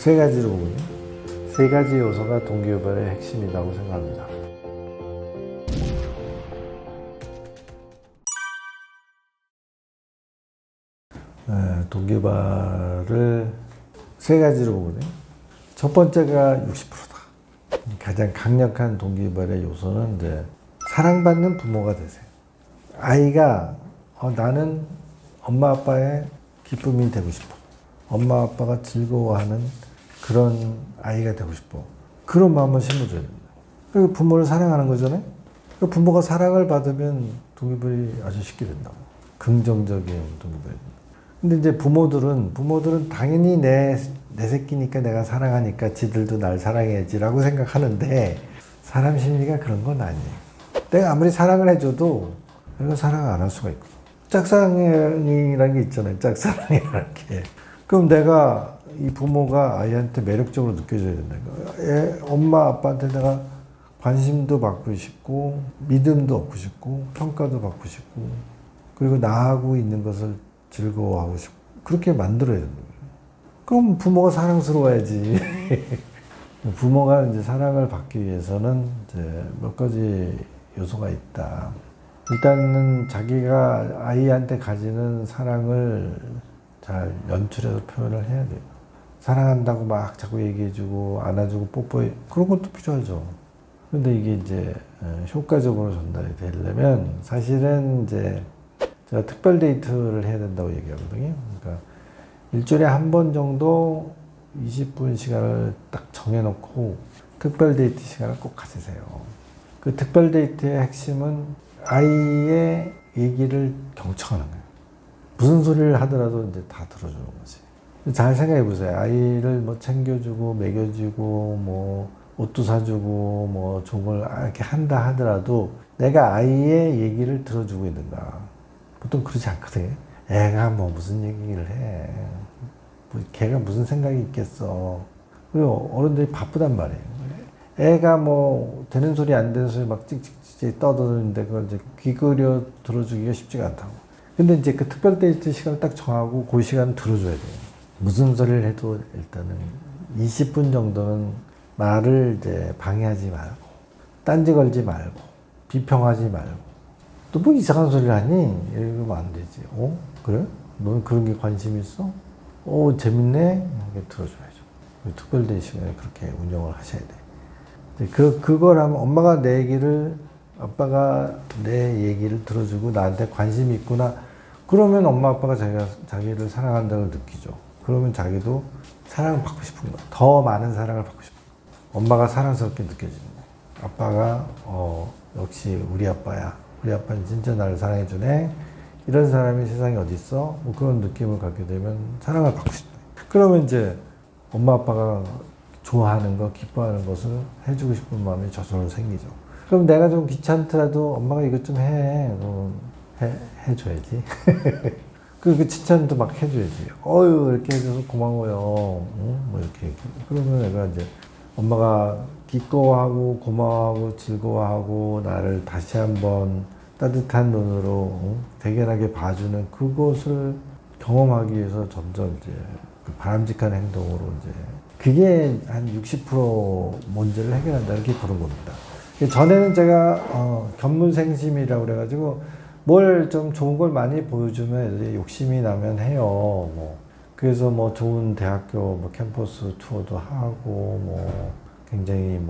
세 가지로 보거든요. 세 가지 요소가 동기유발의 핵심이라고 생각합니다. 동기유발을 세 가지로 보거든요. 첫 번째가 60%다. 가장 강력한 동기유발의 요소는 이제 사랑받는 부모가 되세요. 아이가 나는 엄마 아빠의 기쁨이 되고 싶어. 엄마 아빠가 즐거워하는 그런 아이가 되고 싶어. 그런 마음을 심어줘야 됩니다. 그리고 부모를 사랑하는 거잖아요. 부모가 사랑을 받으면 동기부여가 아주 쉽게 된다고. 긍정적인 동기부여. 근데 이제 부모들은 당연히 내 새끼니까 내가 사랑하니까 지들도 날 사랑해야지라고 생각하는데 사람 심리가 그런 건 아니에요. 내가 아무리 사랑을 해줘도 내가 사랑을 안 할 수가 있거든. 짝사랑이라는 게 있잖아요. 짝사랑이라는 게. 그럼 내가 이 부모가 아이한테 매력적으로 느껴져야 된다. 엄마 아빠한테 내가 관심도 받고 싶고 믿음도 얻고 싶고 평가도 받고 싶고 그리고 나하고 있는 것을 즐거워하고 싶고 그렇게 만들어야 된다. 그럼 부모가 사랑스러워야지. 부모가 이제 사랑을 받기 위해서는 이제 몇 가지 요소가 있다. 일단은 자기가 아이한테 가지는 사랑을 잘 연출해서 표현을 해야 돼요. 사랑한다고 막 자꾸 얘기해주고 안아주고 뽀뽀해 그런 것도 필요하죠. 근데 이게 이제 효과적으로 전달이 되려면 사실은 이제 제가 특별 데이트를 해야 된다고 얘기하거든요. 그러니까 일주일에 한 번 정도 20분 시간을 딱 정해놓고 특별 데이트 시간을 꼭 가지세요. 그 특별 데이트의 핵심은 아이의 얘기를 경청하는 거예요. 무슨 소리를 하더라도 이제 다 들어주는 거지. 잘 생각해 보세요. 아이를 뭐 챙겨주고, 먹여주고, 뭐, 옷도 사주고, 뭐, 종을 이렇게 한다 하더라도 내가 아이의 얘기를 들어주고 있는가. 보통 그러지 않거든요. 애가 뭐 무슨 얘기를 해. 뭐 걔가 무슨 생각이 있겠어. 그리고 어른들이 바쁘단 말이에요. 애가 뭐 되는 소리 안 되는 소리 막 찍찍찍 떠드는데 그걸 이제 귀 기울여 들어주기가 쉽지가 않다고. 근데 이제 그 특별 데이트 시간을 딱 정하고 그 시간을 들어줘야 돼요. 무슨 소리를 해도 일단은 20분 정도는 말을 이제 방해하지 말고, 딴지 걸지 말고, 비평하지 말고, 또 뭐 이상한 소리를 하니? 이러면 안 되지. 그래? 너는 그런 게 관심 있어? 재밌네? 이렇게 들어줘야죠. 특별 데이트 시간에 그렇게 운영을 하셔야 돼. 그걸 하면 엄마가 내 얘기를, 아빠가 내 얘기를 들어주고 나한테 관심이 있구나. 그러면 엄마 아빠가 자기를 사랑한다고 느끼죠. 그러면 자기도 사랑을 받고 싶은 거야. 더 많은 사랑을 받고 싶은 거야. 엄마가 사랑스럽게 느껴지는 거야. 아빠가 역시 우리 아빠야. 우리 아빠는 진짜 나를 사랑해주네. 이런 사람이 세상에 어디 있어? 뭐 그런 느낌을 갖게 되면 사랑을 받고 싶다. 그러면 이제 엄마 아빠가 좋아하는 거, 기뻐하는 것을 해주고 싶은 마음이 저절로 생기죠. 그럼 내가 좀 귀찮더라도 엄마가 이것 좀 해줘야지. 그 칭찬도 막 해줘야지. 이렇게 해줘서 고마워요. 뭐 이렇게. 그러면 내가 이제 엄마가 기꺼워하고 고마워하고 즐거워하고 나를 다시 한번 따뜻한 눈으로 대견하게 봐주는 그것을 경험하기 위해서 점점 이제 그 바람직한 행동으로 이제 그게 한 60% 문제를 해결한다 이렇게 보는 겁니다. 전에는 제가 견문생심이라고 그래가지고 뭘 좀 좋은 걸 많이 보여주면 욕심이 나면 해요. 뭐 그래서 뭐 좋은 대학교 뭐 캠퍼스 투어도 하고 뭐 굉장히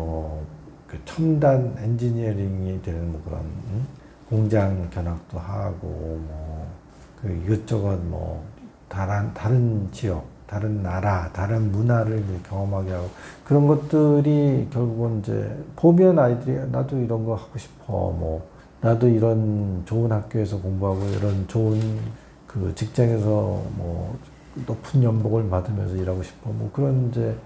그 첨단 엔지니어링이 되는 뭐 그런 공장 견학도 하고 그 이것저것 다른 지역, 다른 나라, 다른 문화를 경험하게 하고 그런 것들이 결국은 이제 보면 아이들이 나도 이런 거 하고 싶어. 나도 이런 좋은 학교에서 공부하고 이런 좋은 그 직장에서 높은 연봉을 받으면서 일하고 싶어. 그런 이제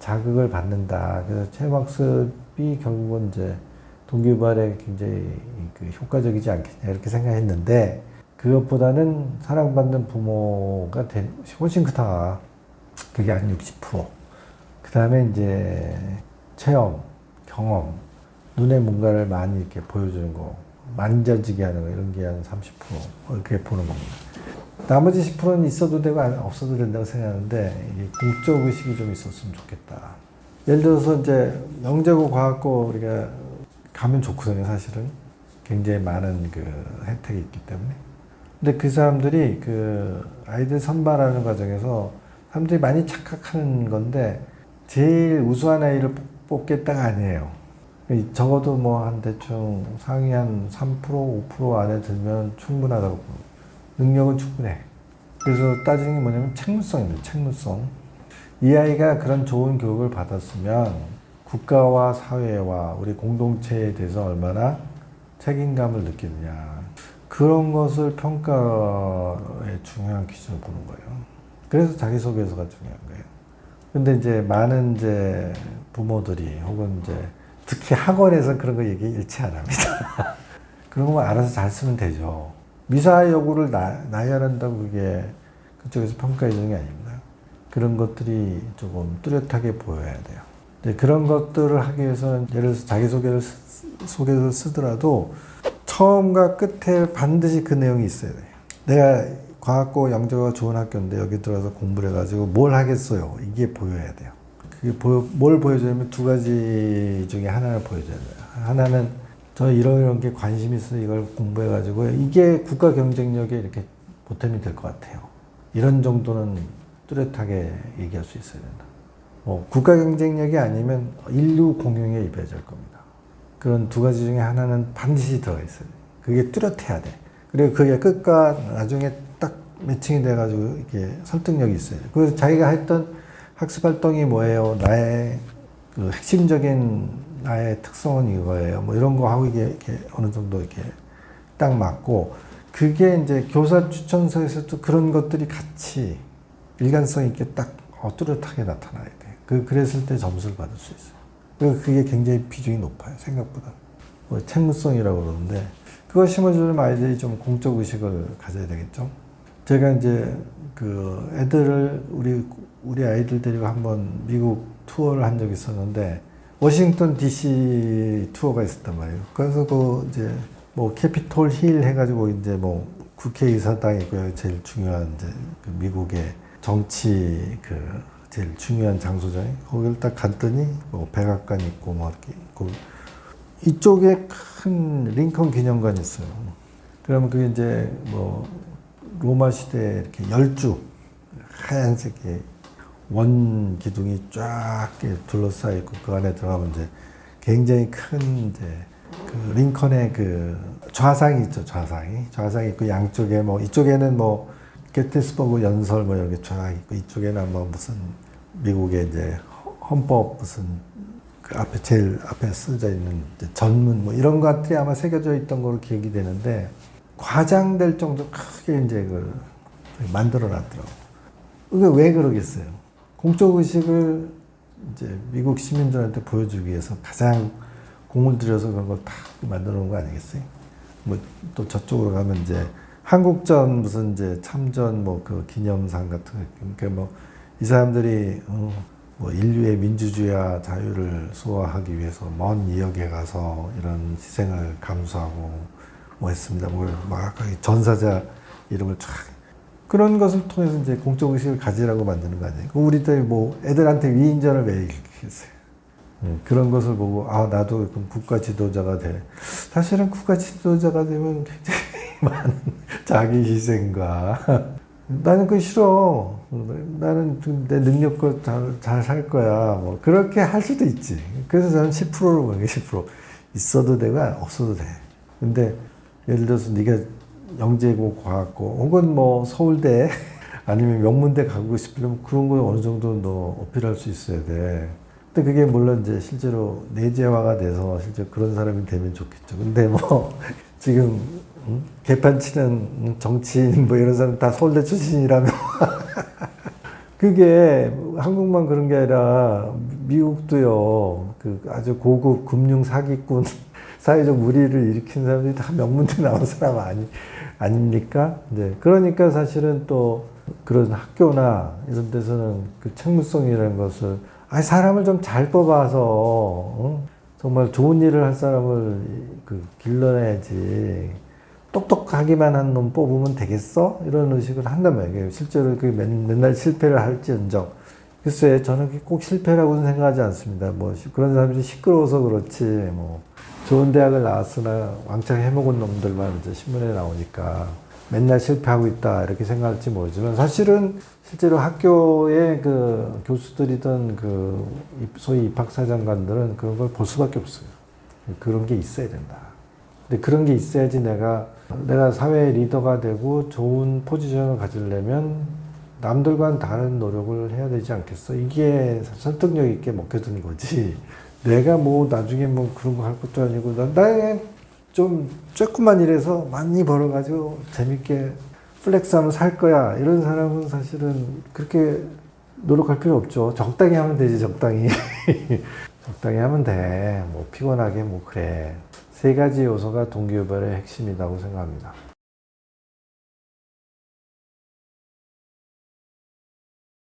자극을 받는다. 그래서 체험학습이 결국은 이제 동기유발에 굉장히 그 효과적이지 않겠냐 이렇게 생각했는데 그것보다는 사랑받는 부모가 훨씬 크다. 그게 한 60%. 그 다음에 이제 체험, 경험, 눈에 뭔가를 많이 이렇게 보여주는 거. 만져지게 하는 거 이런 게 한 30% 이렇게 보는 겁니다. 나머지 10%는 있어도 되고 없어도 된다고 생각하는데 이게 공적 의식이 좀 있었으면 좋겠다. 예를 들어서 이제 영재고 과학고 우리가 가면 좋거든요, 사실은. 굉장히 많은 그 혜택이 있기 때문에. 근데 그 사람들이 그 아이들 선발하는 과정에서 사람들이 많이 착각하는 건데 제일 우수한 아이를 뽑겠다가 아니에요. 적어도 뭐 한 대충 상위 한 3%, 5% 안에 들면 충분하다고 봅니다. 능력은 충분해. 그래서 따지는 게 뭐냐면 책무성입니다. 책무성. 이 아이가 그런 좋은 교육을 받았으면 국가와 사회와 우리 공동체에 대해서 얼마나 책임감을 느끼느냐. 그런 것을 평가의 중요한 기준을 보는 거예요. 그래서 자기소개서가 중요한 거예요. 근데 이제 많은 이제 부모들이 혹은 이제 특히 학원에서 그런 거 얘기 일치 안 합니다. 그런 거 알아서 잘 쓰면 되죠. 미사 여구를 나열한다고 그게 그쪽에서 평가해 주는 게 아닙니다. 그런 것들이 조금 뚜렷하게 보여야 돼요. 이제 그런 것들을 하기 위해서는 예를 들어서 자기소개서를 쓰더라도 처음과 끝에 반드시 그 내용이 있어야 돼요. 내가 과학고 영재가 좋은 학교인데 여기 들어가서 공부를 해가지고 뭘 하겠어요. 이게 보여야 돼요. 그게 뭘 보여주냐면 두 가지 중에 하나를 보여줘야 돼요. 하나는 저 이런 게 관심 있어 이걸 공부해가지고 이게 국가 경쟁력에 이렇게 보탬이 될 것 같아요. 이런 정도는 뚜렷하게 얘기할 수 있어야 된다. 국가 경쟁력이 아니면 인류 공용에 입혀질 겁니다. 그런 두 가지 중에 하나는 반드시 들어가 있어야 돼. 그게 뚜렷해야 돼. 그리고 그게 끝과 나중에 딱 매칭이 돼가지고 이게 설득력이 있어야 돼. 그래서 자기가 했던 학습 활동이 뭐예요? 나의 그 핵심적인 나의 특성은 이거예요. 뭐 이런 거 하고 이게 이렇게 어느 정도 이렇게 딱 맞고 그게 이제 교사 추천서에서도 그런 것들이 같이 일관성 있게 딱 뚜렷하게 나타나야 돼. 그랬을 때 점수를 받을 수 있어요. 그리고 그게 굉장히 비중이 높아요. 생각보다. 책무성이라고 그러는데 그거 심어주는 아이들이 좀 공적 의식을 가져야 되겠죠. 제가 이제 그 애들을 우리 아이들 데리고 한번 미국 투어를 한 적이 있었는데 워싱턴 DC 투어가 있었단 말이에요. 그래서 그 이제 뭐 캐피톨 힐 해가지고 이제 뭐 국회의사당이고요. 제일 중요한 이제 그 미국의 정치 그 제일 중요한 장소잖아요. 거기를 딱 갔더니 뭐 백악관 있고 뭐 이렇게 있고 이쪽에 큰 링컨 기념관이 있어요. 그러면 그게 이제 뭐 로마 시대 이렇게 열주 하얀색의 원 기둥이 쫙 둘러싸여 있고 그 안에 들어가면 이제 굉장히 큰 이제 그 링컨의 그 좌상이 있죠. 좌상이 있고 양쪽에 뭐 이쪽에는 뭐 게티스버그 연설 뭐 여기 쫙 있고 이쪽에는 뭐 무슨 미국의 이제 헌법 무슨 그 앞에 제일 앞에 쓰여져 있는 전문 뭐 이런 것들이 아마 새겨져 있던 걸로 기억이 되는데 과장될 정도 크게 이제 그걸 만들어 놨더라고. 이게 왜 그러겠어요? 공적 의식을 이제 미국 시민들한테 보여주기 위해서 가장 공을 들여서 그런 걸 다 만들어 놓은 거 아니겠어요? 뭐 또 저쪽으로 가면 이제 한국전 무슨 이제 참전 뭐 그 기념상 같은 거 그러니까 뭐 이 사람들이 뭐 인류의 민주주의와 자유를 수호하기 위해서 먼 이역에 가서 이런 희생을 감수하고 뭐 했습니다. 뭐 막 전사자 이름을 쫙 그런 것을 통해서 이제 공적 의식을 가지라고 만드는 거 아니에요? 우리들이 뭐 애들한테 위인전을 왜 일으키겠어요? 그런 것을 보고 아 나도 국가 지도자가 돼. 사실은 국가 지도자가 되면 굉장히 많은 자기 희생과 나는 그거 싫어. 나는 내 능력껏 잘 살 거야. 뭐 그렇게 할 수도 있지. 그래서 저는 10%로 보는 게 10% 있어도 되고 없어도 돼. 근데 예를 들어서 네가 영재고 과학고 혹은 뭐 서울대 아니면 명문대 가고 싶으면 그런 거 어느 정도 너 어필할 수 있어야 돼. 근데 그게 물론 이제 실제로 내재화가 돼서 실제 그런 사람이 되면 좋겠죠. 근데 뭐 지금 개판 치는 정치인 뭐 이런 사람 다 서울대 출신이라면 그게 한국만 그런 게 아니라 미국도요. 그 아주 고급 금융 사기꾼 사회적 무리를 일으킨 사람들이 다 명문대 나온 사람 아닙니까? 이제 그러니까 사실은 또 그런 학교나 이런 데서는 그 책무성이라는 것을 사람을 좀 잘 뽑아서 정말 좋은 일을 할 사람을 길러내야지 똑똑하기만 한 놈 뽑으면 되겠어? 이런 의식을 한단 말이에요. 실제로 맨날 실패를 할지언정. 글쎄, 저는 꼭 실패라고는 생각하지 않습니다. 뭐, 그런 사람들이 시끄러워서 그렇지, 뭐, 좋은 대학을 나왔으나 왕창 해먹은 놈들만 이제 신문에 나오니까 맨날 실패하고 있다, 이렇게 생각할지 모르지만 사실은 실제로 학교의 교수들이든 소위 입학사정관들은 그런 걸 볼 수밖에 없어요. 그런 게 있어야 된다. 근데 그런 게 있어야지 내가 사회의 리더가 되고 좋은 포지션을 가지려면 남들과는 다른 노력을 해야 되지 않겠어? 이게 설득력 있게 먹혀든 거지. 내가 뭐 나중에 뭐 그런 거 할 것도 아니고 나 좀 조금만 일해서 많이 벌어가지고 재밌게 플렉스하면 살 거야. 이런 사람은 사실은 그렇게 노력할 필요 없죠. 적당히 하면 되지, 적당히. 적당히 하면 돼. 뭐 피곤하게 뭐 그래. 세 가지 요소가 동기유발의 핵심이라고 생각합니다.